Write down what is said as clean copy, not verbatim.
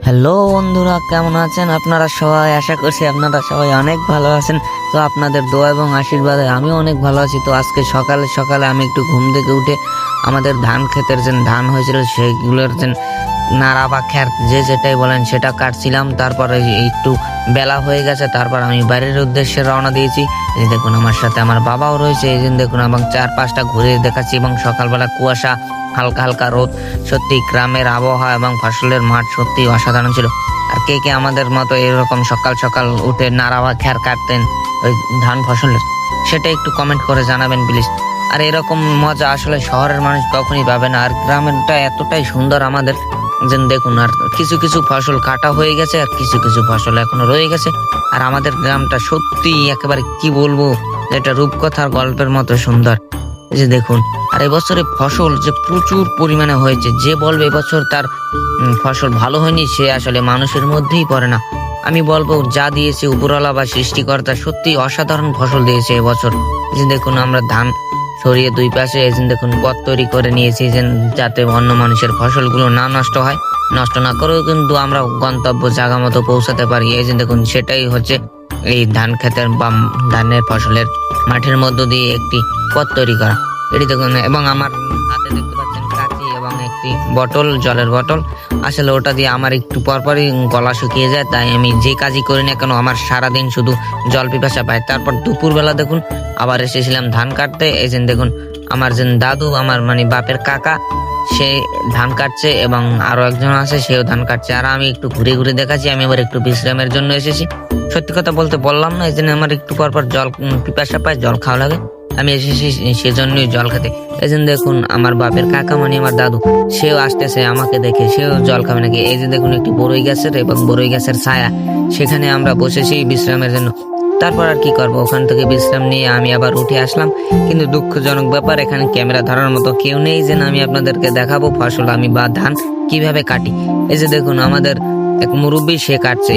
Hello বন্ধুরা, কেমন আছেন আপনারা সবাই? আশা করছি আপনারা সবাই অনেক ভালো আছেন। তো আপনাদের দোয়া এবং আশীর্বাদে আমিও অনেক ভালো আছি। তো আজকে সকালে সকালে আমি একটু ঘুম থেকে উঠে আমাদের ধান ক্ষেতের যে ধান হয়েছিল সেগুলোর যে নাড়া বা খ্যার যে যেটাই বলেন সেটা কাটছিলাম। তারপরে একটু বেলা হয়ে গেছে, তারপর আমি বাড়ির উদ্দেশ্যে রওনা দিয়েছি। এই দেখুন আমার সাথে আমার বাবাও রয়েছে, এই দিন দেখুন, এবং চারপাশটা ঘুরে দেখাচ্ছি। এবং সকালবেলা কুয়াশা, হালকা হালকা রোদ, সত্যি গ্রামের আবহাওয়া এবং ফসলের মাঠ সত্যি অসাধারণ ছিল। আর কে কে আমাদের মতো এরকম সকাল সকাল উঠে নাড়া বা খ্যার কাটতেন ওই ধান ফসলের, সেটা একটু কমেন্ট করে জানাবেন প্লিজ। আর এরকম মজা আসলে শহরের মানুষ কখনই পাবে না। আর গ্রামেরটা এতটাই সুন্দর আমাদের, যে দেখুন, আর কিছু কিছু ফসল কাটা হয়ে গেছে আর কিছু কিছু ফসল এখনো রয়ে গেছে। আর আমাদের গ্রামটা সত্যি একেবারে কি বলবো, এটা রূপকথার গল্পের মতো সুন্দর। এই যে দেখুন, আর এবছরে ফসল যে প্রচুর পরিমাণে হয়েছে, যে বলবে এবছর তার ফসল ভালো হয়নি সে আসলে মানুষের মধ্যেই পড়ে না। আমি বলবো যা দিয়েছে উপরওয়ালা বা সৃষ্টিকর্তা, সত্যি অসাধারণ ফসল দিয়েছে এবছর। এই যে দেখুন, আমরা ধান সরিয়ে দুই পাশে এই যে দেখুন পথ তৈরি করে নিয়েছি, যে যাতে অন্য মানুষের ফসলগুলো না নষ্ট হয়। নষ্ট না করেও কিন্তু আমরা গন্তব্য জায়গা মতো পৌঁছাতে পারি। এই যে দেখুন, সেটাই হচ্ছে এই ধান ক্ষেতের বা ধানের ফসলের মাঠের মধ্য দিয়ে একটি পথ তৈরি করা। এটি দেখুন, এবং আমার হাতে দেখতে পাচ্ছেন কাঁচি এবং একটি বটল, জলের বটল। আসলে ওটা দিয়ে আমার একটু পরপরই গলা শুকিয়ে যায়, তাই আমি যে কাজই করি না কেন আমার সারাদিন শুধু জল পিপাসা পায়। তারপর দুপুরবেলা দেখুন আবার এসেছিলাম ধান কাটতে। এই যে দেখুন, আমার যে দাদু, আমার মানে বাপের কাকা, সে ধান কাটছে এবং আরো একজন আছে সেও ধান কাটছে। আর আমি একটু ঘুরে ঘুরে দেখাচ্ছি, আমি আবার একটু বিশ্রামের জন্য এসেছি। সত্যি কথা বলতে বললাম না, এই জন্য আমার একটু পরপর জল পিপাসা পায়, জল খাওয়া লাগে। আমি এসেছি সেজন্যই জল খেতে। এই যে দেখুন, আমার বাপের কাকা মানে আমার দাদু, সেও আসতেছে আমাকে দেখে, সেও জল খাবে নাকি। এই যে দেখুন, একটি বড়ই গাছের এবং বড়ই গাছের ছায়া, সেখানে আমরা বসেছি বিশ্রামের জন্য। তারপর আর কি করবো, ওখান থেকে বিশ্রাম নিয়ে আমি আবার উঠে আসলাম। কিন্তু দুঃখজনক ব্যাপার, এখানে ক্যামেরা ধরার মতো কেউ নেই যে আমি আপনাদেরকে দেখাবো ফসল আমি বা ধান কিভাবে কাটি। এই যে দেখুন, আমাদের এক মুরব্বী সে কাটছে।